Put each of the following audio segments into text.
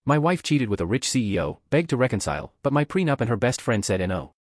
My wife cheated with a rich CEO, begged to reconcile, but my prenup and her best friend said no.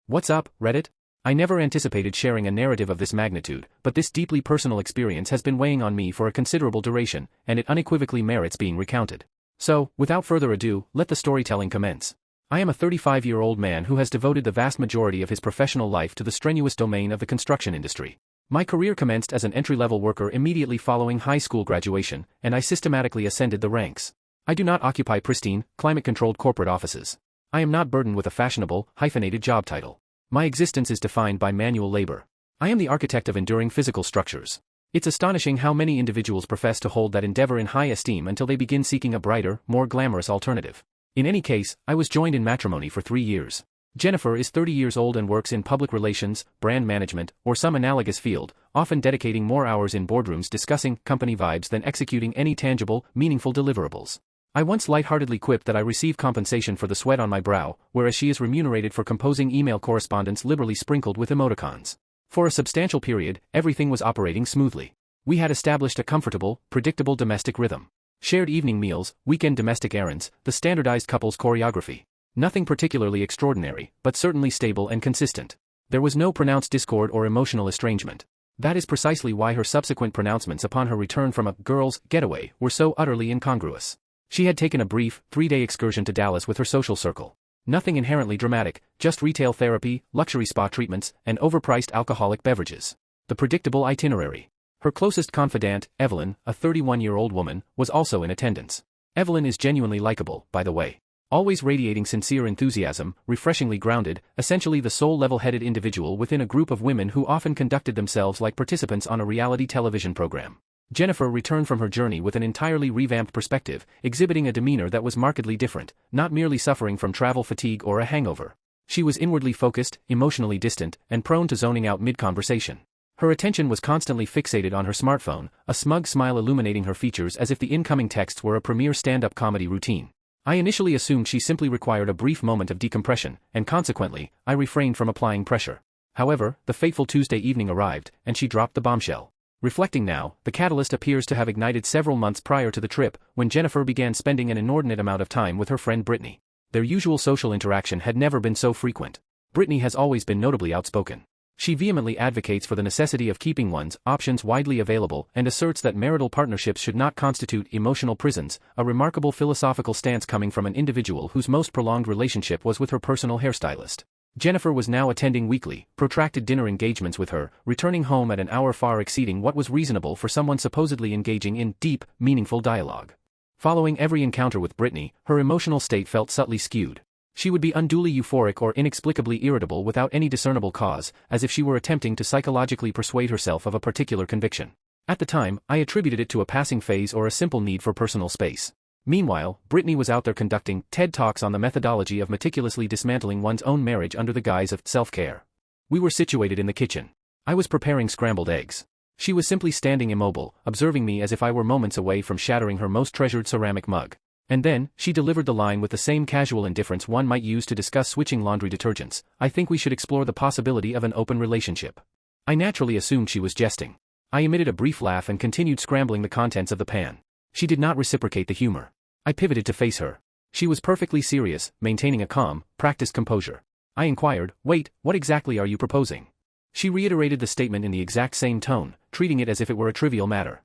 What's up, Reddit? I never anticipated sharing a narrative of this magnitude, but this deeply personal experience has been weighing on me for a considerable duration, and it unequivocally merits being recounted. So, without further ado, let the storytelling commence. I am a 35-year-old man who has devoted the vast majority of his professional life to the strenuous domain of the construction industry. My career commenced as an entry-level worker immediately following high school graduation, and I systematically ascended the ranks. I do not occupy pristine, climate-controlled corporate offices. I am not burdened with a fashionable, hyphenated job title. My existence is defined by manual labor. I am the architect of enduring physical structures. It's astonishing how many individuals profess to hold that endeavor in high esteem until they begin seeking a brighter, more glamorous alternative. In any case, I was joined in matrimony for 3 years. Jennifer is 30 years old and works in public relations, brand management, or some analogous field, often dedicating more hours in boardrooms discussing company vibes than executing any tangible, meaningful deliverables. I once lightheartedly quipped that I receive compensation for the sweat on my brow, whereas she is remunerated for composing email correspondence liberally sprinkled with emoticons. For a substantial period, everything was operating smoothly. We had established a comfortable, predictable domestic rhythm. Shared evening meals, weekend domestic errands, the standardized couple's choreography. Nothing particularly extraordinary, but certainly stable and consistent. There was no pronounced discord or emotional estrangement. That is precisely why her subsequent pronouncements upon her return from a girls' getaway were so utterly incongruous. She had taken a brief, 3-day excursion to Dallas with her social circle. Nothing inherently dramatic, just retail therapy, luxury spa treatments, and overpriced alcoholic beverages. The predictable itinerary. Her closest confidant, Evelyn, a 31-year-old woman, was also in attendance. Evelyn is genuinely likable, by the way. Always radiating sincere enthusiasm, refreshingly grounded, essentially the sole level-headed individual within a group of women who often conducted themselves like participants on a reality television program. Jennifer returned from her journey with an entirely revamped perspective, exhibiting a demeanor that was markedly different, not merely suffering from travel fatigue or a hangover. She was inwardly focused, emotionally distant, and prone to zoning out mid-conversation. Her attention was constantly fixated on her smartphone, a smug smile illuminating her features as if the incoming texts were a premier stand-up comedy routine. I initially assumed she simply required a brief moment of decompression, and consequently, I refrained from applying pressure. However, the fateful Tuesday evening arrived, and she dropped the bombshell. Reflecting now, the catalyst appears to have ignited several months prior to the trip, when Jennifer began spending an inordinate amount of time with her friend Brittney. Their usual social interaction had never been so frequent. Brittney has always been notably outspoken. She vehemently advocates for the necessity of keeping one's options widely available and asserts that marital partnerships should not constitute emotional prisons, a remarkable philosophical stance coming from an individual whose most prolonged relationship was with her personal hairstylist. Jennifer was now attending weekly, protracted dinner engagements with her, returning home at an hour far exceeding what was reasonable for someone supposedly engaging in deep, meaningful dialogue. Following every encounter with Brittney, her emotional state felt subtly skewed. She would be unduly euphoric or inexplicably irritable without any discernible cause, as if she were attempting to psychologically persuade herself of a particular conviction. At the time, I attributed it to a passing phase or a simple need for personal space. Meanwhile, Brittney was out there conducting TED Talks on the methodology of meticulously dismantling one's own marriage under the guise of self-care. We were situated in the kitchen. I was preparing scrambled eggs. She was simply standing immobile, observing me as if I were moments away from shattering her most treasured ceramic mug. And then, she delivered the line with the same casual indifference one might use to discuss switching laundry detergents. I think we should explore the possibility of an open relationship. I naturally assumed she was jesting. I emitted a brief laugh and continued scrambling the contents of the pan. She did not reciprocate the humor. I pivoted to face her. She was perfectly serious, maintaining a calm, practiced composure. I inquired, "Wait, what exactly are you proposing?" She reiterated the statement in the exact same tone, treating it as if it were a trivial matter.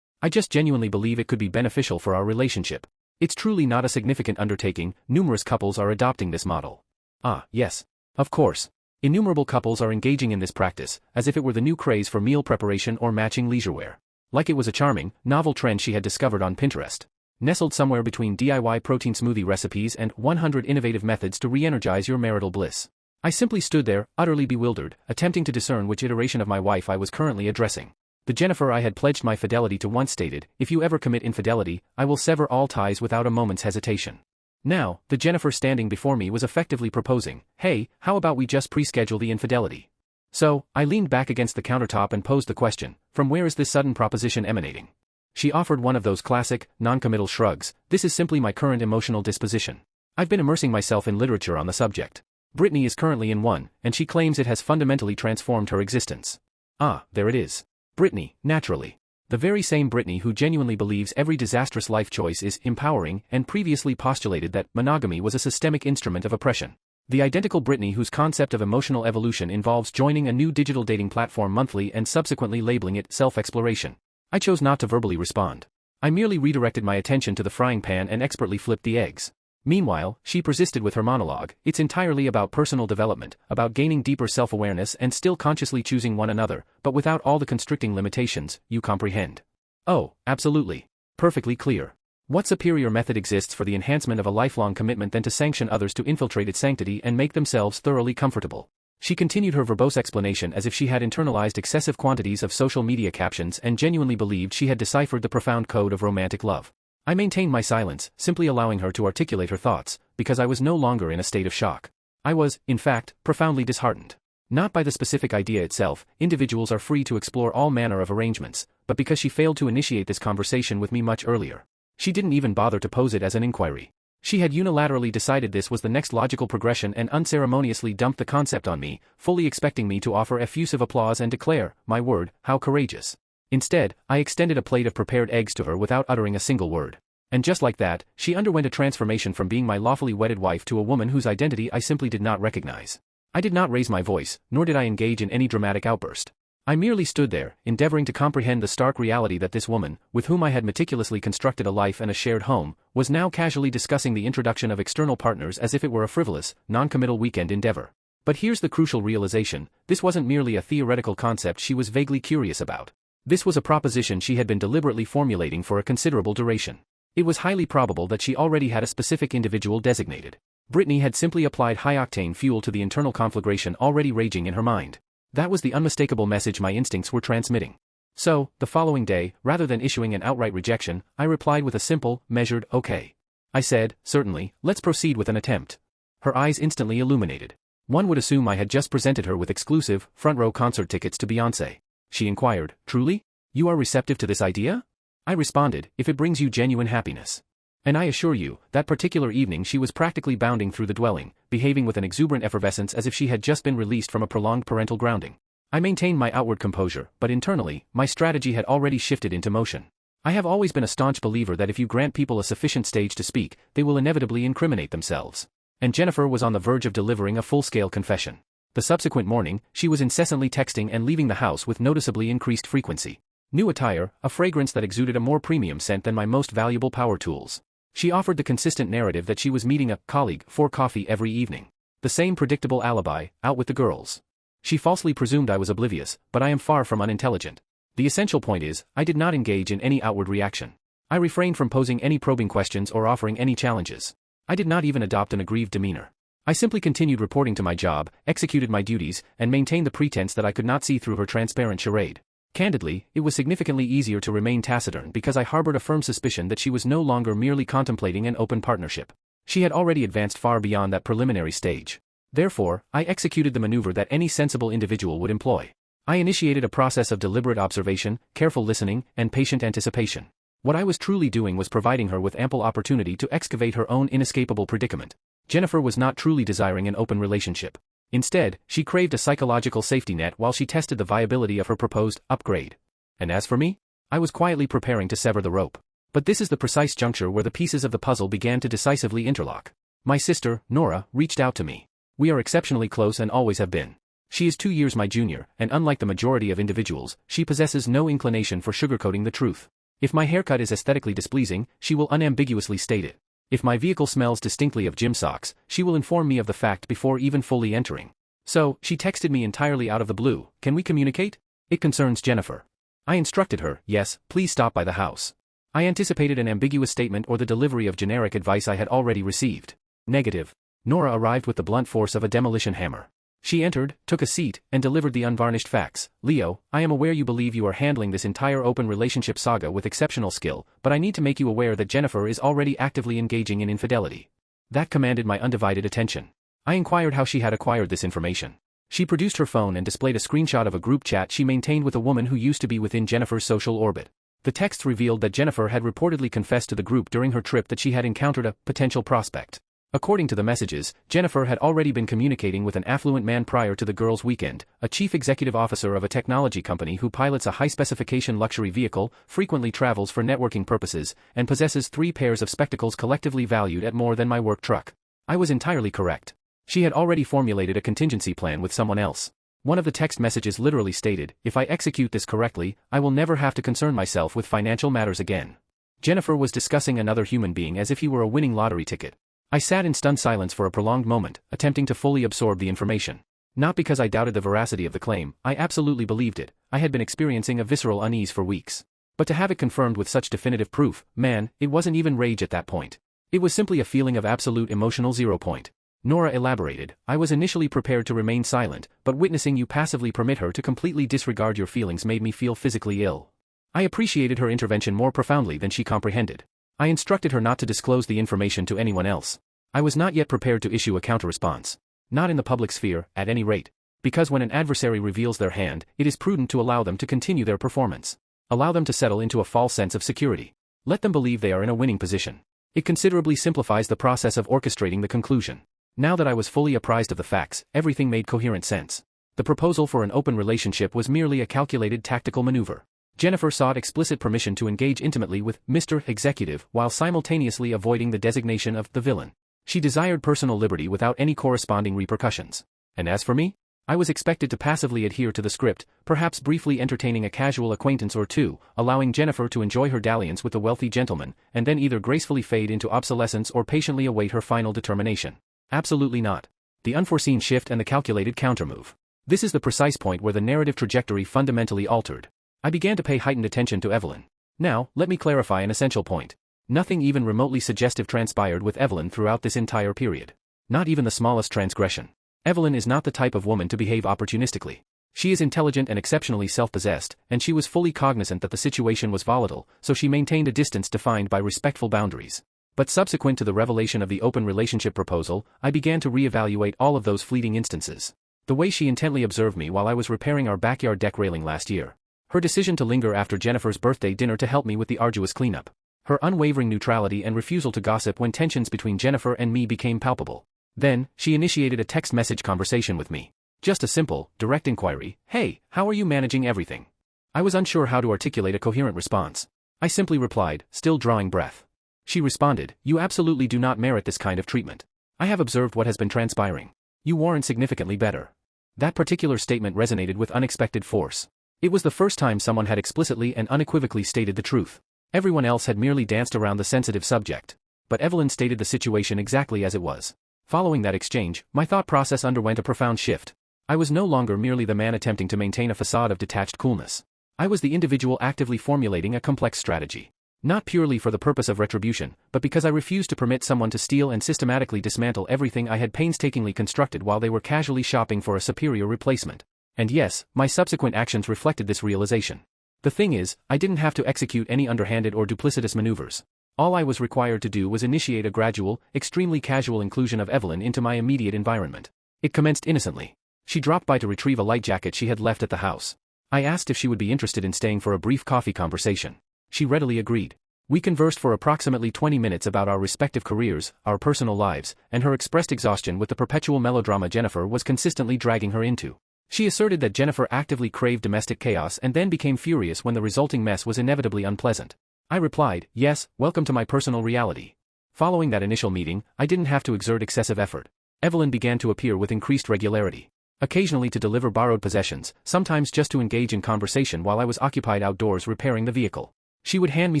"I just genuinely believe it could be beneficial for our relationship. It's truly not a significant undertaking, numerous couples are adopting this model." "Ah, yes. Of course. Innumerable couples are engaging in this practice, as if it were the new craze for meal preparation or matching leisurewear. Like it was a charming, novel trend she had discovered on Pinterest. Nestled somewhere between DIY protein smoothie recipes and 100 innovative methods to re-energize your marital bliss. I simply stood there, utterly bewildered, attempting to discern which iteration of my wife I was currently addressing. The Jennifer I had pledged my fidelity to once stated, "If you ever commit infidelity, I will sever all ties without a moment's hesitation." Now, the Jennifer standing before me was effectively proposing, "Hey, how about we just pre-schedule the infidelity?" So, I leaned back against the countertop and posed the question, "From where is this sudden proposition emanating?" She offered one of those classic, non-committal shrugs. "This is simply my current emotional disposition. I've been immersing myself in literature on the subject. Brittney is currently in one, and she claims it has fundamentally transformed her existence." Ah, there it is. Brittney, naturally. The very same Brittney who genuinely believes every disastrous life choice is empowering and previously postulated that monogamy was a systemic instrument of oppression. The identical Brittney whose concept of emotional evolution involves joining a new digital dating platform monthly and subsequently labeling it self-exploration. I chose not to verbally respond. I merely redirected my attention to the frying pan and expertly flipped the eggs. Meanwhile, she persisted with her monologue. It's entirely about personal development, about gaining deeper self-awareness and still consciously choosing one another, but without all the constricting limitations, you comprehend. Oh, absolutely. Perfectly clear. What superior method exists for the enhancement of a lifelong commitment than to sanction others to infiltrate its sanctity and make themselves thoroughly comfortable? She continued her verbose explanation as if she had internalized excessive quantities of social media captions and genuinely believed she had deciphered the profound code of romantic love. I maintained my silence, simply allowing her to articulate her thoughts, because I was no longer in a state of shock. I was, in fact, profoundly disheartened. Not by the specific idea itself, individuals are free to explore all manner of arrangements, but because she failed to initiate this conversation with me much earlier. She didn't even bother to pose it as an inquiry. She had unilaterally decided this was the next logical progression and unceremoniously dumped the concept on me, fully expecting me to offer effusive applause and declare, my word, how courageous. Instead, I extended a plate of prepared eggs to her without uttering a single word. And just like that, she underwent a transformation from being my lawfully wedded wife to a woman whose identity I simply did not recognize. I did not raise my voice, nor did I engage in any dramatic outburst. I merely stood there, endeavoring to comprehend the stark reality that this woman, with whom I had meticulously constructed a life and a shared home, was now casually discussing the introduction of external partners as if it were a frivolous, non-committal weekend endeavor. But here's the crucial realization: this wasn't merely a theoretical concept she was vaguely curious about. This was a proposition she had been deliberately formulating for a considerable duration. It was highly probable that she already had a specific individual designated. Brittney had simply applied high-octane fuel to the internal conflagration already raging in her mind. That was the unmistakable message my instincts were transmitting. So, the following day, rather than issuing an outright rejection, I replied with a simple, measured, okay. I said, certainly, let's proceed with an attempt. Her eyes instantly illuminated. One would assume I had just presented her with exclusive, front-row concert tickets to Beyoncé. She inquired, truly? You are receptive to this idea? I responded, if it brings you genuine happiness. And I assure you, that particular evening she was practically bounding through the dwelling, behaving with an exuberant effervescence as if she had just been released from a prolonged parental grounding. I maintained my outward composure, but internally, my strategy had already shifted into motion. I have always been a staunch believer that if you grant people a sufficient stage to speak, they will inevitably incriminate themselves. And Jennifer was on the verge of delivering a full-scale confession. The subsequent morning, she was incessantly texting and leaving the house with noticeably increased frequency. New attire, a fragrance that exuded a more premium scent than my most valuable power tools. She offered the consistent narrative that she was meeting a colleague for coffee every evening. The same predictable alibi, out with the girls. She falsely presumed I was oblivious, but I am far from unintelligent. The essential point is, I did not engage in any outward reaction. I refrained from posing any probing questions or offering any challenges. I did not even adopt an aggrieved demeanor. I simply continued reporting to my job, executed my duties, and maintained the pretense that I could not see through her transparent charade. Candidly, it was significantly easier to remain taciturn because I harbored a firm suspicion that she was no longer merely contemplating an open partnership. She had already advanced far beyond that preliminary stage. Therefore, I executed the maneuver that any sensible individual would employ. I initiated a process of deliberate observation, careful listening, and patient anticipation. What I was truly doing was providing her with ample opportunity to excavate her own inescapable predicament. Jennifer was not truly desiring an open relationship. Instead, she craved a psychological safety net while she tested the viability of her proposed upgrade. And as for me, I was quietly preparing to sever the rope. But this is the precise juncture where the pieces of the puzzle began to decisively interlock. My sister, Nora, reached out to me. We are exceptionally close and always have been. She is 2 years my junior, and unlike the majority of individuals, she possesses no inclination for sugarcoating the truth. If my haircut is aesthetically displeasing, she will unambiguously state it. If my vehicle smells distinctly of gym socks, she will inform me of the fact before even fully entering. So, she texted me entirely out of the blue, "Can we communicate? It concerns Jennifer." I instructed her, "Yes, please stop by the house." I anticipated an ambiguous statement or the delivery of generic advice I had already received. Negative. Nora arrived with the blunt force of a demolition hammer. She entered, took a seat, and delivered the unvarnished facts. "Leo, I am aware you believe you are handling this entire open relationship saga with exceptional skill, but I need to make you aware that Jennifer is already actively engaging in infidelity." That commanded my undivided attention. I inquired how she had acquired this information. She produced her phone and displayed a screenshot of a group chat she maintained with a woman who used to be within Jennifer's social orbit. The text revealed that Jennifer had reportedly confessed to the group during her trip that she had encountered a potential prospect. According to the messages, Jennifer had already been communicating with an affluent man prior to the girls' weekend, a chief executive officer of a technology company who pilots a high-specification luxury vehicle, frequently travels for networking purposes, and possesses 3 pairs of spectacles collectively valued at more than my work truck. I was entirely correct. She had already formulated a contingency plan with someone else. One of the text messages literally stated, "If I execute this correctly, I will never have to concern myself with financial matters again." Jennifer was discussing another human being as if he were a winning lottery ticket. I sat in stunned silence for a prolonged moment, attempting to fully absorb the information. Not because I doubted the veracity of the claim, I absolutely believed it. I had been experiencing a visceral unease for weeks. But to have it confirmed with such definitive proof, man, it wasn't even rage at that point. It was simply a feeling of absolute emotional zero point. Nora elaborated, "I was initially prepared to remain silent, but witnessing you passively permit her to completely disregard your feelings made me feel physically ill." I appreciated her intervention more profoundly than she comprehended. I instructed her not to disclose the information to anyone else. I was not yet prepared to issue a counter-response. Not in the public sphere, at any rate. Because when an adversary reveals their hand, it is prudent to allow them to continue their performance. Allow them to settle into a false sense of security. Let them believe they are in a winning position. It considerably simplifies the process of orchestrating the conclusion. Now that I was fully apprised of the facts, everything made coherent sense. The proposal for an open relationship was merely a calculated tactical maneuver. Jennifer sought explicit permission to engage intimately with Mr. Executive while simultaneously avoiding the designation of the villain. She desired personal liberty without any corresponding repercussions. And as for me? I was expected to passively adhere to the script, perhaps briefly entertaining a casual acquaintance or two, allowing Jennifer to enjoy her dalliance with the wealthy gentleman, and then either gracefully fade into obsolescence or patiently await her final determination. Absolutely not. The unforeseen shift and the calculated countermove. This is the precise point where the narrative trajectory fundamentally altered. I began to pay heightened attention to Evelyn. Now, let me clarify an essential point. Nothing even remotely suggestive transpired with Evelyn throughout this entire period. Not even the smallest transgression. Evelyn is not the type of woman to behave opportunistically. She is intelligent and exceptionally self-possessed, and she was fully cognizant that the situation was volatile, so she maintained a distance defined by respectful boundaries. But subsequent to the revelation of the open relationship proposal, I began to reevaluate all of those fleeting instances. The way she intently observed me while I was repairing our backyard deck railing last year. Her decision to linger after Jennifer's birthday dinner to help me with the arduous cleanup. Her unwavering neutrality and refusal to gossip when tensions between Jennifer and me became palpable. Then, she initiated a text message conversation with me. Just a simple, direct inquiry, "Hey, how are you managing everything?" I was unsure how to articulate a coherent response. I simply replied, still drawing breath. She responded, "You absolutely do not merit this kind of treatment. I have observed what has been transpiring. You warrant significantly better." That particular statement resonated with unexpected force. It was the first time someone had explicitly and unequivocally stated the truth. Everyone else had merely danced around the sensitive subject. But Evelyn stated the situation exactly as it was. Following that exchange, my thought process underwent a profound shift. I was no longer merely the man attempting to maintain a facade of detached coolness. I was the individual actively formulating a complex strategy. Not purely for the purpose of retribution, but because I refused to permit someone to steal and systematically dismantle everything I had painstakingly constructed while they were casually shopping for a superior replacement. And yes, my subsequent actions reflected this realization. The thing is, I didn't have to execute any underhanded or duplicitous maneuvers. All I was required to do was initiate a gradual, extremely casual inclusion of Evelyn into my immediate environment. It commenced innocently. She dropped by to retrieve a light jacket she had left at the house. I asked if she would be interested in staying for a brief coffee conversation. She readily agreed. We conversed for approximately 20 minutes about our respective careers, our personal lives, and her expressed exhaustion with the perpetual melodrama Jennifer was consistently dragging her into. She asserted that Jennifer actively craved domestic chaos and then became furious when the resulting mess was inevitably unpleasant. I replied, "Yes, welcome to my personal reality." Following that initial meeting, I didn't have to exert excessive effort. Evelyn began to appear with increased regularity. Occasionally to deliver borrowed possessions, sometimes just to engage in conversation while I was occupied outdoors repairing the vehicle. She would hand me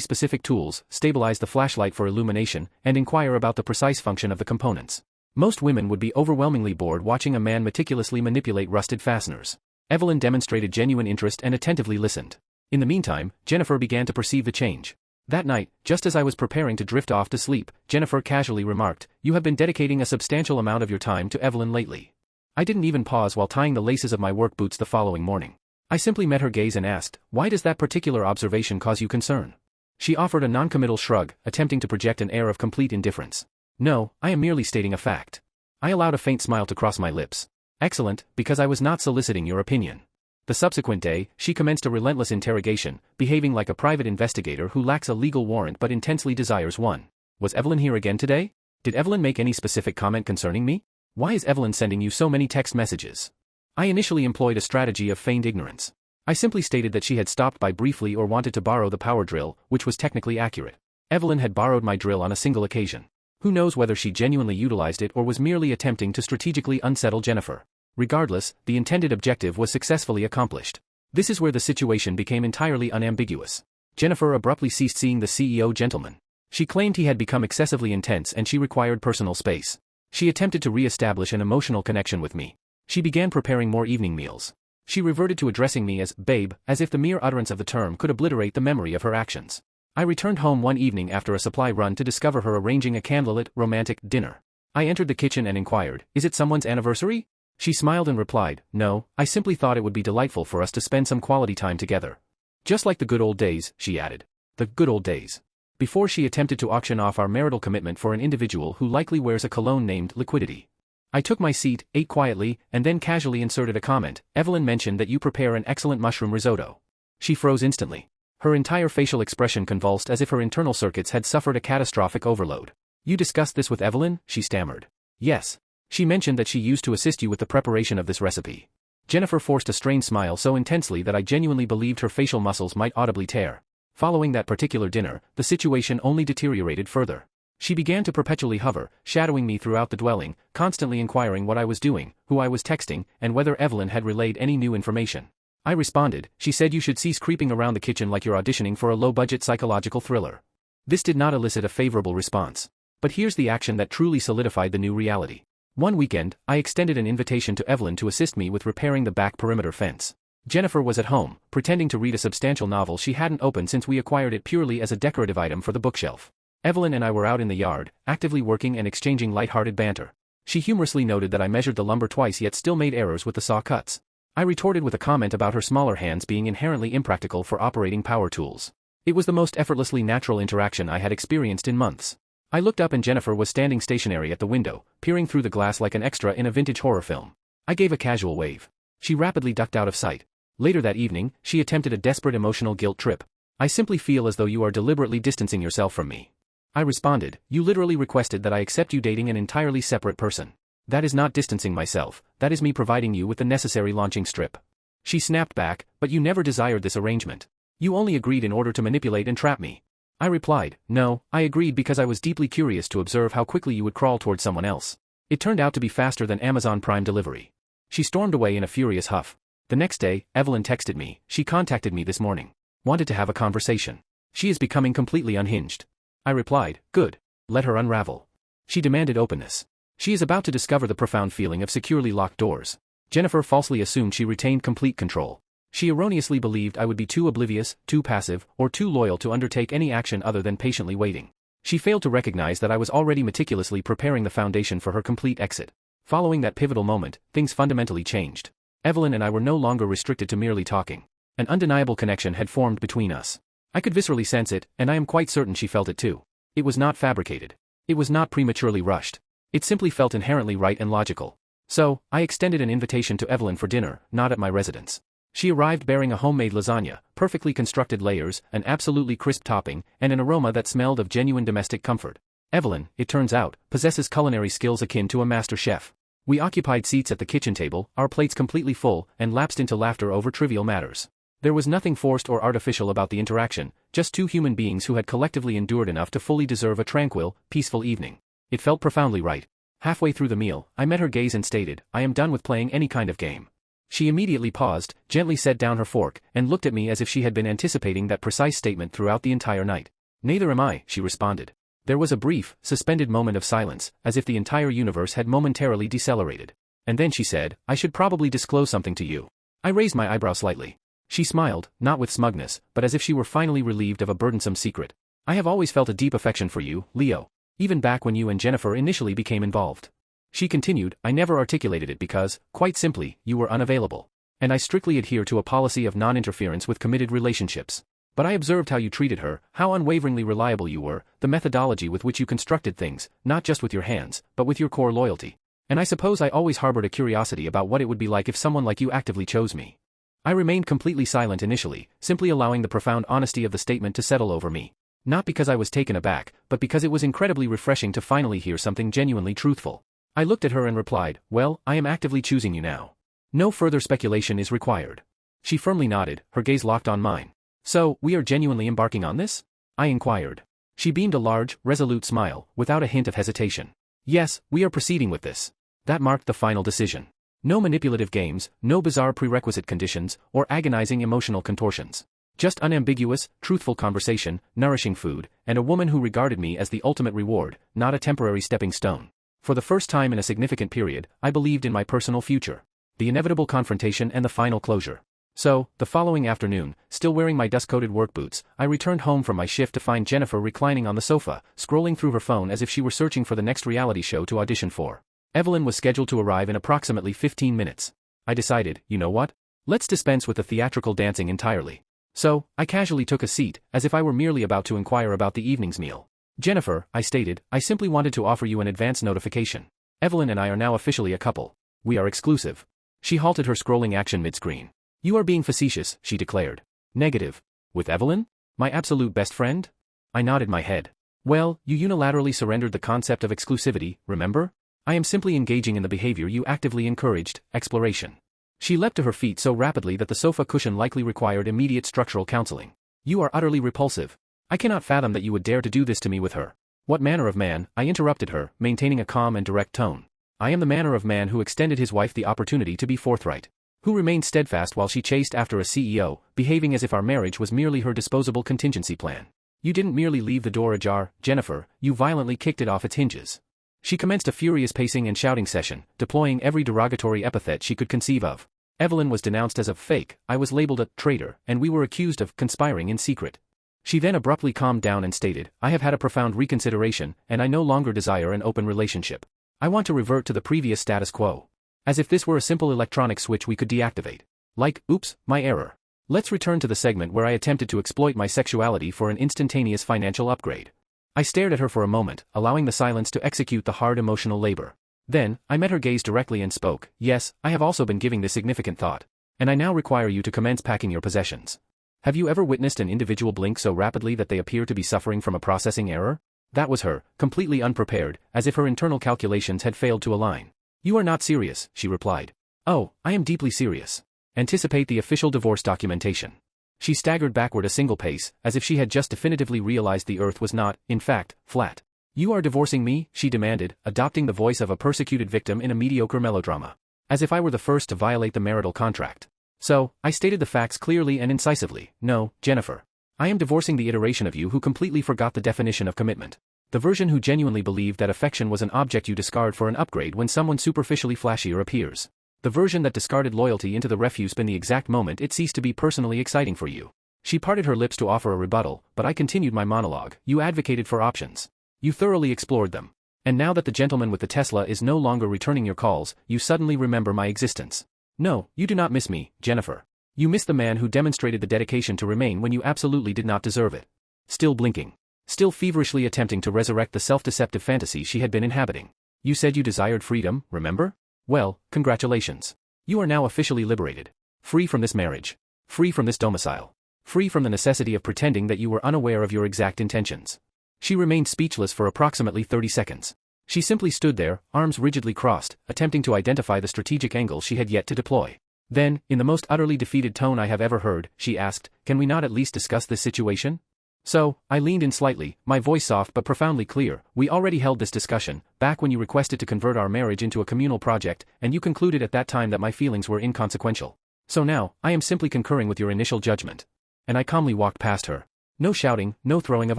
specific tools, stabilize the flashlight for illumination, and inquire about the precise function of the components. Most women would be overwhelmingly bored watching a man meticulously manipulate rusted fasteners. Evelyn demonstrated genuine interest and attentively listened. In the meantime, Jennifer began to perceive the change. That night, just as I was preparing to drift off to sleep, Jennifer casually remarked, "You have been dedicating a substantial amount of your time to Evelyn lately." I didn't even pause while tying the laces of my work boots the following morning. I simply met her gaze and asked, "Why does that particular observation cause you concern?" She offered a noncommittal shrug, attempting to project an air of complete indifference. "No, I am merely stating a fact." I allowed a faint smile to cross my lips. "Excellent, because I was not soliciting your opinion." The subsequent day, she commenced a relentless interrogation, behaving like a private investigator who lacks a legal warrant but intensely desires one. "Was Evelyn here again today?" Did Evelyn make any specific comment concerning me? Why is Evelyn sending you so many text messages? I initially employed a strategy of feigned ignorance. I simply stated that she had stopped by briefly or wanted to borrow the power drill, which was technically accurate. Evelyn had borrowed my drill on a single occasion. Who knows whether she genuinely utilized it or was merely attempting to strategically unsettle Jennifer. Regardless, the intended objective was successfully accomplished. This is where the situation became entirely unambiguous. Jennifer abruptly ceased seeing the CEO gentleman. She claimed he had become excessively intense and she required personal space. She attempted to re-establish an emotional connection with me. She began preparing more evening meals. She reverted to addressing me as babe, as if the mere utterance of the term could obliterate the memory of her actions. I returned home one evening after a supply run to discover her arranging a candlelit, romantic dinner. I entered the kitchen and inquired, "Is it someone's anniversary?" She smiled and replied, "No, I simply thought it would be delightful for us to spend some quality time together." Just like the good old days, she added. The good old days. Before she attempted to auction off our marital commitment for an individual who likely wears a cologne named Liquidity. I took my seat, ate quietly, and then casually inserted a comment. "Evelyn mentioned that you prepare an excellent mushroom risotto." She froze instantly. Her entire facial expression convulsed as if her internal circuits had suffered a catastrophic overload. "You discussed this with Evelyn?" she stammered. "Yes. She mentioned that she used to assist you with the preparation of this recipe." Jennifer forced a strained smile so intensely that I genuinely believed her facial muscles might audibly tear. Following that particular dinner, the situation only deteriorated further. She began to perpetually hover, shadowing me throughout the dwelling, constantly inquiring what I was doing, who I was texting, and whether Evelyn had relayed any new information. I responded, "She said you should cease creeping around the kitchen like you're auditioning for a low-budget psychological thriller." This did not elicit a favorable response. But here's the action that truly solidified the new reality. One weekend, I extended an invitation to Evelyn to assist me with repairing the back perimeter fence. Jennifer was at home, pretending to read a substantial novel she hadn't opened since we acquired it purely as a decorative item for the bookshelf. Evelyn and I were out in the yard, actively working and exchanging light-hearted banter. She humorously noted that I measured the lumber twice yet still made errors with the saw cuts. I retorted with a comment about her smaller hands being inherently impractical for operating power tools. It was the most effortlessly natural interaction I had experienced in months. I looked up and Jennifer was standing stationary at the window, peering through the glass like an extra in a vintage horror film. I gave a casual wave. She rapidly ducked out of sight. Later that evening, she attempted a desperate emotional guilt trip. "I simply feel as though you are deliberately distancing yourself from me." I responded, "You literally requested that I accept you dating an entirely separate person. That is not distancing myself, that is me providing you with the necessary launching strip." She snapped back, "But you never desired this arrangement. You only agreed in order to manipulate and trap me." I replied, "No, I agreed because I was deeply curious to observe how quickly you would crawl toward someone else. It turned out to be faster than Amazon Prime delivery." She stormed away in a furious huff. The next day, Evelyn texted me, "She contacted me this morning. Wanted to have a conversation. She is becoming completely unhinged." I replied, "Good. Let her unravel." She demanded openness. She is about to discover the profound feeling of securely locked doors. Jennifer falsely assumed she retained complete control. She erroneously believed I would be too oblivious, too passive, or too loyal to undertake any action other than patiently waiting. She failed to recognize that I was already meticulously preparing the foundation for her complete exit. Following that pivotal moment, things fundamentally changed. Evelyn and I were no longer restricted to merely talking. An undeniable connection had formed between us. I could viscerally sense it, and I am quite certain she felt it too. It was not fabricated. It was not prematurely rushed. It simply felt inherently right and logical. So, I extended an invitation to Evelyn for dinner, not at my residence. She arrived bearing a homemade lasagna, perfectly constructed layers, an absolutely crisp topping, and an aroma that smelled of genuine domestic comfort. Evelyn, it turns out, possesses culinary skills akin to a master chef. We occupied seats at the kitchen table, our plates completely full, and lapsed into laughter over trivial matters. There was nothing forced or artificial about the interaction, just two human beings who had collectively endured enough to fully deserve a tranquil, peaceful evening. It felt profoundly right. Halfway through the meal, I met her gaze and stated, "I am done with playing any kind of game." She immediately paused, gently set down her fork, and looked at me as if she had been anticipating that precise statement throughout the entire night. "Neither am I," she responded. There was a brief, suspended moment of silence, as if the entire universe had momentarily decelerated. And then she said, "I should probably disclose something to you." I raised my eyebrow slightly. She smiled, not with smugness, but as if she were finally relieved of a burdensome secret. "I have always felt a deep affection for you, Leo. Even back when you and Jennifer initially became involved." She continued, "I never articulated it because, quite simply, you were unavailable. And I strictly adhere to a policy of non-interference with committed relationships. But I observed how you treated her, how unwaveringly reliable you were, the methodology with which you constructed things, not just with your hands, but with your core loyalty. And I suppose I always harbored a curiosity about what it would be like if someone like you actively chose me." I remained completely silent initially, simply allowing the profound honesty of the statement to settle over me. Not because I was taken aback, but because it was incredibly refreshing to finally hear something genuinely truthful. I looked at her and replied, "Well, I am actively choosing you now. No further speculation is required." She firmly nodded, her gaze locked on mine. "So, we are genuinely embarking on this?" I inquired. She beamed a large, resolute smile, without a hint of hesitation. "Yes, we are proceeding with this." That marked the final decision. No manipulative games, no bizarre prerequisite conditions, or agonizing emotional contortions. Just unambiguous, truthful conversation, nourishing food, and a woman who regarded me as the ultimate reward, not a temporary stepping stone. For the first time in a significant period, I believed in my personal future. The inevitable confrontation and the final closure. So, the following afternoon, still wearing my dust-coated work boots, I returned home from my shift to find Jennifer reclining on the sofa, scrolling through her phone as if she were searching for the next reality show to audition for. Evelyn was scheduled to arrive in approximately 15 minutes. I decided, you know what? Let's dispense with the theatrical dancing entirely. So, I casually took a seat, as if I were merely about to inquire about the evening's meal. "Jennifer," I stated, "I simply wanted to offer you an advance notification. Evelyn and I are now officially a couple. We are exclusive." She halted her scrolling action mid-screen. "You are being facetious," she declared. "Negative. With Evelyn? My absolute best friend?" I nodded my head. "Well, you unilaterally surrendered the concept of exclusivity, remember? I am simply engaging in the behavior you actively encouraged, exploration." She leapt to her feet so rapidly that the sofa cushion likely required immediate structural counseling. "You are utterly repulsive. I cannot fathom that you would dare to do this to me with her." "What manner of man?" I interrupted her, maintaining a calm and direct tone. "I am the manner of man who extended his wife the opportunity to be forthright. Who remained steadfast while she chased after a CEO, behaving as if our marriage was merely her disposable contingency plan. You didn't merely leave the door ajar, Jennifer, you violently kicked it off its hinges." She commenced a furious pacing and shouting session, deploying every derogatory epithet she could conceive of. Evelyn was denounced as a fake, I was labeled a traitor, and we were accused of conspiring in secret. She then abruptly calmed down and stated, "I have had a profound reconsideration, and I no longer desire an open relationship. I want to revert to the previous status quo." As if this were a simple electronic switch we could deactivate. Like, oops, my error. Let's return to the segment where I attempted to exploit my sexuality for an instantaneous financial upgrade. I stared at her for a moment, allowing the silence to execute the hard emotional labor. Then, I met her gaze directly and spoke, "Yes, I have also been giving this significant thought. And I now require you to commence packing your possessions." Have you ever witnessed an individual blink so rapidly that they appear to be suffering from a processing error? That was her, completely unprepared, as if her internal calculations had failed to align. "You are not serious," she replied. "Oh, I am deeply serious. Anticipate the official divorce documentation." She staggered backward a single pace, as if she had just definitively realized the earth was not, in fact, flat. "You are divorcing me?" she demanded, adopting the voice of a persecuted victim in a mediocre melodrama. As if I were the first to violate the marital contract. So, I stated the facts clearly and incisively. "No, Jennifer. I am divorcing the iteration of you who completely forgot the definition of commitment. The version who genuinely believed that affection was an object you discard for an upgrade when someone superficially flashier appears. The version that discarded loyalty into the refuse bin the exact moment it ceased to be personally exciting for you." She parted her lips to offer a rebuttal, but I continued my monologue. "You advocated for options. You thoroughly explored them. And now that the gentleman with the Tesla is no longer returning your calls, you suddenly remember my existence. No, you do not miss me, Jennifer. You miss the man who demonstrated the dedication to remain when you absolutely did not deserve it." Still blinking. Still feverishly attempting to resurrect the self-deceptive fantasy she had been inhabiting. "You said you desired freedom, remember? Well, congratulations. You are now officially liberated. Free from this marriage. Free from this domicile. Free from the necessity of pretending that you were unaware of your exact intentions." She remained speechless for approximately 30 seconds. She simply stood there, arms rigidly crossed, attempting to identify the strategic angle she had yet to deploy. Then, in the most utterly defeated tone I have ever heard, she asked, "Can we not at least discuss this situation?" So, I leaned in slightly, my voice soft but profoundly clear. "We already held this discussion, back when you requested to convert our marriage into a communal project, and you concluded at that time that my feelings were inconsequential. So now, I am simply concurring with your initial judgment." And I calmly walked past her. No shouting, no throwing of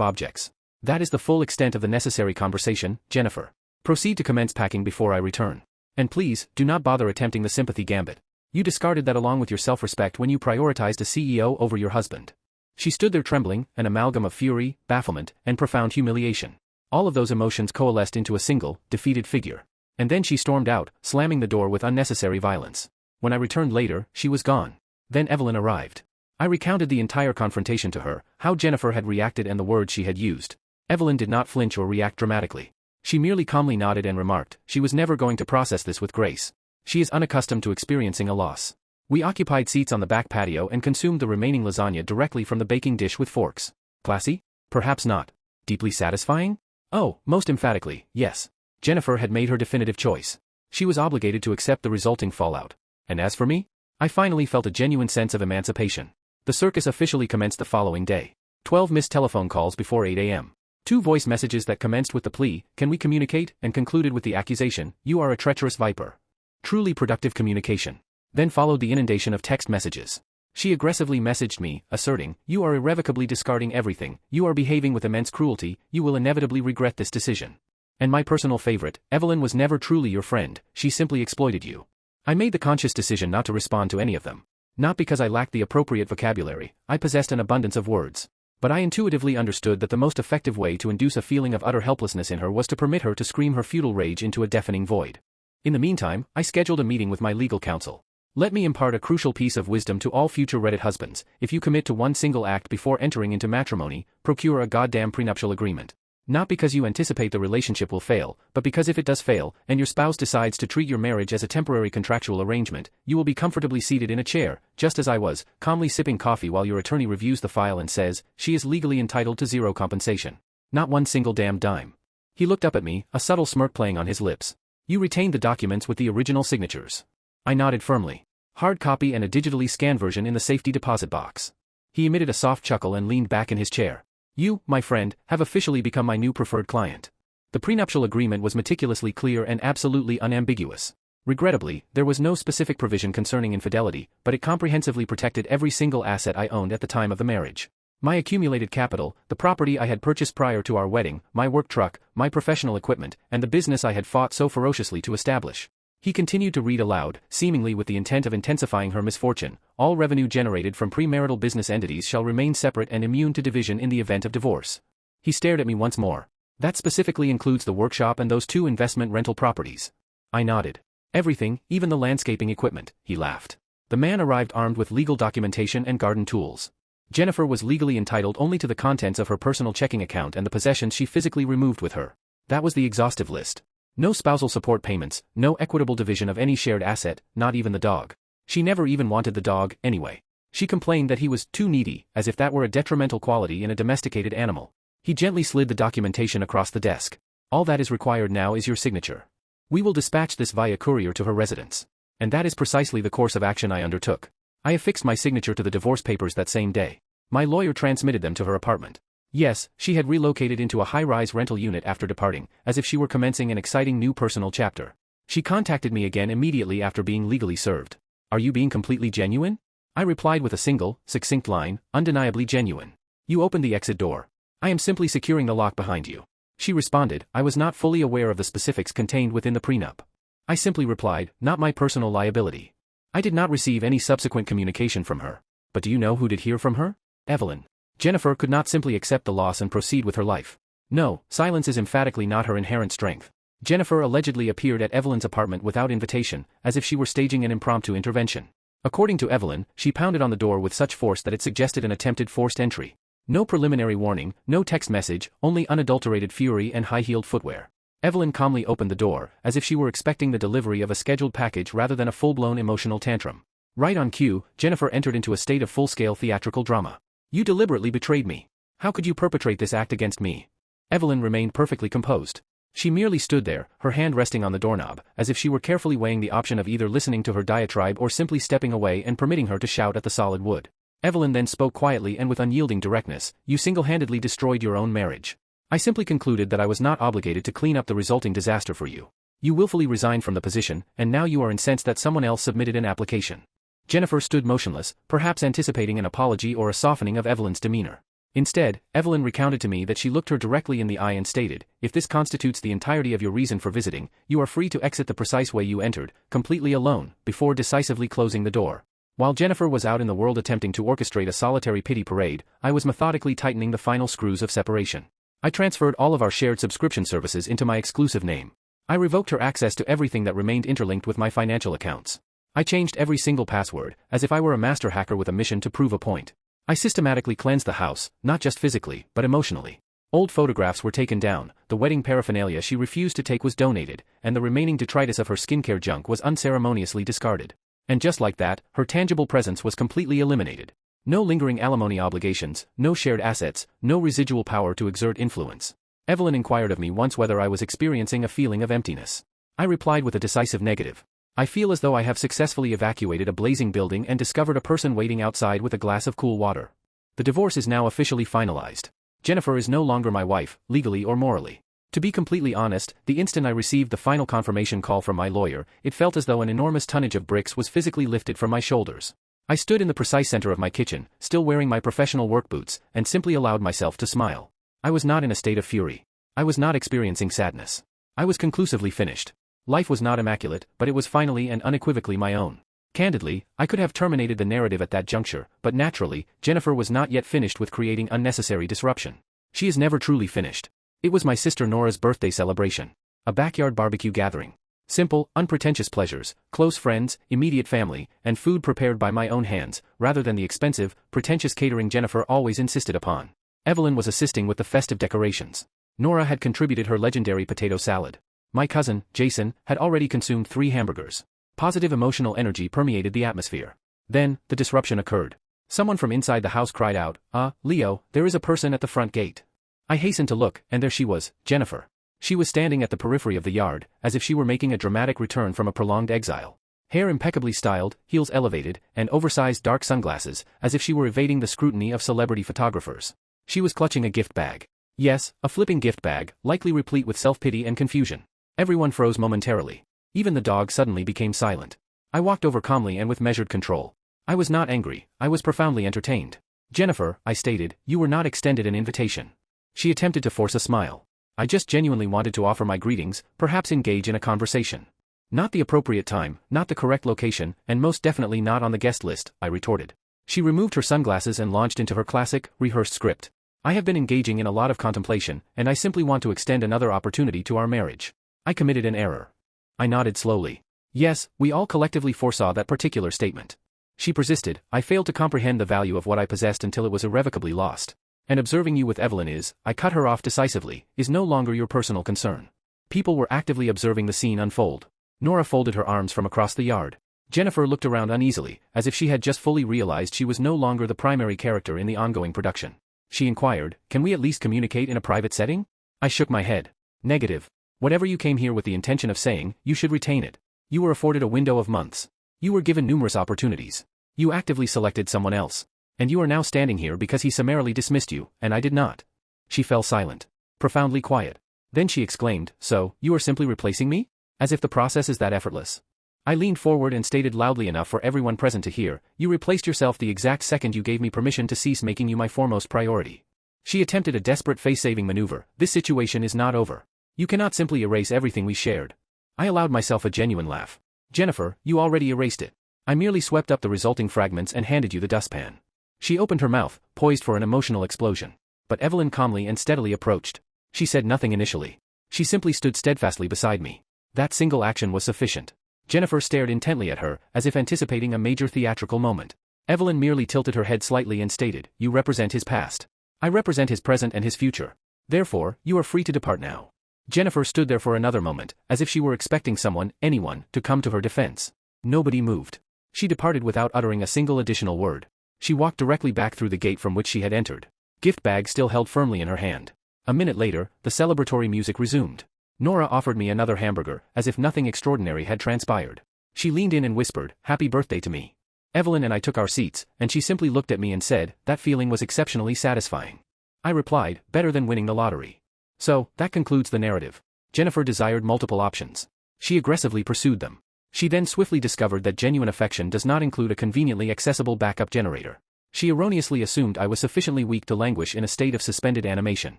objects. That is the full extent of the necessary conversation, Jennifer. Proceed to commence packing before I return. And please, do not bother attempting the sympathy gambit. You discarded that along with your self-respect when you prioritized a CEO over your husband. She stood there trembling, an amalgam of fury, bafflement, and profound humiliation. All of those emotions coalesced into a single, defeated figure. And then she stormed out, slamming the door with unnecessary violence. When I returned later, she was gone. Then Evelyn arrived. I recounted the entire confrontation to her, how Jennifer had reacted and the words she had used. Evelyn did not flinch or react dramatically. She merely calmly nodded and remarked, she was never going to process this with grace. She is unaccustomed to experiencing a loss. We occupied seats on the back patio and consumed the remaining lasagna directly from the baking dish with forks. Classy? Perhaps not. Deeply satisfying? Oh, most emphatically, yes. Jennifer had made her definitive choice. She was obligated to accept the resulting fallout. And as for me? I finally felt a genuine sense of emancipation. The circus officially commenced the following day. 12 missed telephone calls before 8 a.m. 2 voice messages that commenced with the plea, "Can we communicate?" and concluded with the accusation, "You are a treacherous viper." Truly productive communication. Then followed the inundation of text messages. She aggressively messaged me, asserting, "You are irrevocably discarding everything, you are behaving with immense cruelty, you will inevitably regret this decision." And my personal favorite, "Evelyn was never truly your friend, she simply exploited you." I made the conscious decision not to respond to any of them. Not because I lacked the appropriate vocabulary, I possessed an abundance of words. But I intuitively understood that the most effective way to induce a feeling of utter helplessness in her was to permit her to scream her futile rage into a deafening void. In the meantime, I scheduled a meeting with my legal counsel. Let me impart a crucial piece of wisdom to all future Reddit husbands: if you commit to one single act before entering into matrimony, procure a goddamn prenuptial agreement. Not because you anticipate the relationship will fail, but because if it does fail, and your spouse decides to treat your marriage as a temporary contractual arrangement, you will be comfortably seated in a chair, just as I was, calmly sipping coffee while your attorney reviews the file and says, "She is legally entitled to zero compensation. Not one single damn dime." He looked up at me, a subtle smirk playing on his lips. "You retained the documents with the original signatures." I nodded firmly. "Hard copy and a digitally scanned version in the safety deposit box." He emitted a soft chuckle and leaned back in his chair. "You, my friend, have officially become my new preferred client." The prenuptial agreement was meticulously clear and absolutely unambiguous. Regrettably, there was no specific provision concerning infidelity, but it comprehensively protected every single asset I owned at the time of the marriage. My accumulated capital, the property I had purchased prior to our wedding, my work truck, my professional equipment, and the business I had fought so ferociously to establish. He continued to read aloud, seemingly with the intent of intensifying her misfortune. "All revenue generated from premarital business entities shall remain separate and immune to division in the event of divorce." He stared at me once more. "That specifically includes the workshop and those 2 investment rental properties." I nodded. "Everything, even the landscaping equipment," he laughed. The man arrived armed with legal documentation and garden tools. Jennifer was legally entitled only to the contents of her personal checking account and the possessions she physically removed with her. That was the exhaustive list. No spousal support payments, no equitable division of any shared asset, not even the dog. She never even wanted the dog, anyway. She complained that he was too needy, as if that were a detrimental quality in a domesticated animal. He gently slid the documentation across the desk. "All that is required now is your signature. We will dispatch this via courier to her residence." And that is precisely the course of action I undertook. I affixed my signature to the divorce papers that same day. My lawyer transmitted them to her apartment. Yes, she had relocated into a high-rise rental unit after departing, as if she were commencing an exciting new personal chapter. She contacted me again immediately after being legally served. "Are you being completely genuine?" I replied with a single, succinct line, "Undeniably genuine." "You opened the exit door. I am simply securing the lock behind you." She responded, "I was not fully aware of the specifics contained within the prenup." I simply replied, "Not my personal liability." I did not receive any subsequent communication from her. But do you know who did hear from her? Evelyn. Jennifer could not simply accept the loss and proceed with her life. No, silence is emphatically not her inherent strength. Jennifer allegedly appeared at Evelyn's apartment without invitation, as if she were staging an impromptu intervention. According to Evelyn, she pounded on the door with such force that it suggested an attempted forced entry. No preliminary warning, no text message, only unadulterated fury and high-heeled footwear. Evelyn calmly opened the door, as if she were expecting the delivery of a scheduled package rather than a full-blown emotional tantrum. Right on cue, Jennifer entered into a state of full-scale theatrical drama. "You deliberately betrayed me. How could you perpetrate this act against me?" Evelyn remained perfectly composed. She merely stood there, her hand resting on the doorknob, as if she were carefully weighing the option of either listening to her diatribe or simply stepping away and permitting her to shout at the solid wood. Evelyn then spoke quietly and with unyielding directness, "You single-handedly destroyed your own marriage. I simply concluded that I was not obligated to clean up the resulting disaster for you. You willfully resigned from the position, and now you are incensed that someone else submitted an application." Jennifer stood motionless, perhaps anticipating an apology or a softening of Evelyn's demeanor. Instead, Evelyn recounted to me that she looked her directly in the eye and stated, "If this constitutes the entirety of your reason for visiting, you are free to exit the precise way you entered, completely alone," before decisively closing the door. While Jennifer was out in the world attempting to orchestrate a solitary pity parade, I was methodically tightening the final screws of separation. I transferred all of our shared subscription services into my exclusive name. I revoked her access to everything that remained interlinked with my financial accounts. I changed every single password, as if I were a master hacker with a mission to prove a point. I systematically cleansed the house, not just physically, but emotionally. Old photographs were taken down, the wedding paraphernalia she refused to take was donated, and the remaining detritus of her skincare junk was unceremoniously discarded. And just like that, her tangible presence was completely eliminated. No lingering alimony obligations, no shared assets, no residual power to exert influence. Evelyn inquired of me once whether I was experiencing a feeling of emptiness. I replied with a decisive negative. I feel as though I have successfully evacuated a blazing building and discovered a person waiting outside with a glass of cool water. The divorce is now officially finalized. Jennifer is no longer my wife, legally or morally. To be completely honest, the instant I received the final confirmation call from my lawyer, it felt as though an enormous tonnage of bricks was physically lifted from my shoulders. I stood in the precise center of my kitchen, still wearing my professional work boots, and simply allowed myself to smile. I was not in a state of fury. I was not experiencing sadness. I was conclusively finished. Life was not immaculate, but it was finally and unequivocally my own. Candidly, I could have terminated the narrative at that juncture, but naturally, Jennifer was not yet finished with creating unnecessary disruption. She is never truly finished. It was my sister Nora's birthday celebration. A backyard barbecue gathering. Simple, unpretentious pleasures, close friends, immediate family, and food prepared by my own hands, rather than the expensive, pretentious catering Jennifer always insisted upon. Evelyn was assisting with the festive decorations. Nora had contributed her legendary potato salad. My cousin, Jason, had already consumed 3 hamburgers. Positive emotional energy permeated the atmosphere. Then, the disruption occurred. Someone from inside the house cried out, Leo, there is a person at the front gate." I hastened to look, and there she was, Jennifer. She was standing at the periphery of the yard, as if she were making a dramatic return from a prolonged exile. Hair impeccably styled, heels elevated, and oversized dark sunglasses, as if she were evading the scrutiny of celebrity photographers. She was clutching a gift bag. Yes, a flipping gift bag, likely replete with self-pity and confusion. Everyone froze momentarily. Even the dog suddenly became silent. I walked over calmly and with measured control. I was not angry, I was profoundly entertained. "Jennifer," I stated, "you were not extended an invitation." She attempted to force a smile. "I just genuinely wanted to offer my greetings, perhaps engage in a conversation." "Not the appropriate time, not the correct location, and most definitely not on the guest list," I retorted. She removed her sunglasses and launched into her classic, rehearsed script. "I have been engaging in a lot of contemplation, and I simply want to extend another opportunity to our marriage. I committed an error." I nodded slowly. "Yes, we all collectively foresaw that particular statement." She persisted. "I failed to comprehend the value of what I possessed until it was irrevocably lost. And observing you with Evelyn is," I cut her off decisively, "is no longer your personal concern." People were actively observing the scene unfold. Nora folded her arms from across the yard. Jennifer looked around uneasily, as if she had just fully realized she was no longer the primary character in the ongoing production. She inquired, "Can we at least communicate in a private setting?" I shook my head. "Negative. Whatever you came here with the intention of saying, you should retain it. You were afforded a window of months. You were given numerous opportunities. You actively selected someone else. And you are now standing here because he summarily dismissed you, and I did not." She fell silent. Profoundly quiet. Then she exclaimed, "So, you are simply replacing me? As if the process is that effortless." I leaned forward and stated loudly enough for everyone present to hear, "You replaced yourself the exact second you gave me permission to cease making you my foremost priority." She attempted a desperate face-saving maneuver. "This situation is not over. You cannot simply erase everything we shared." I allowed myself a genuine laugh. "Jennifer, you already erased it. I merely swept up the resulting fragments and handed you the dustpan." She opened her mouth, poised for an emotional explosion. But Evelyn calmly and steadily approached. She said nothing initially. She simply stood steadfastly beside me. That single action was sufficient. Jennifer stared intently at her, as if anticipating a major theatrical moment. Evelyn merely tilted her head slightly and stated, "You represent his past. I represent his present and his future. Therefore, you are free to depart now." Jennifer stood there for another moment, as if she were expecting someone, anyone, to come to her defense. Nobody moved. She departed without uttering a single additional word. She walked directly back through the gate from which she had entered. Gift bag still held firmly in her hand. A minute later, the celebratory music resumed. Nora offered me another hamburger, as if nothing extraordinary had transpired. She leaned in and whispered, "Happy birthday" to me. Evelyn and I took our seats, and she simply looked at me and said, "That feeling was exceptionally satisfying." I replied, "Better than winning the lottery." So, that concludes the narrative. Jennifer desired multiple options. She aggressively pursued them. She then swiftly discovered that genuine affection does not include a conveniently accessible backup generator. She erroneously assumed I was sufficiently weak to languish in a state of suspended animation.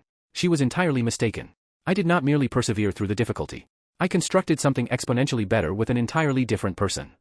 She was entirely mistaken. I did not merely persevere through the difficulty. I constructed something exponentially better with an entirely different person.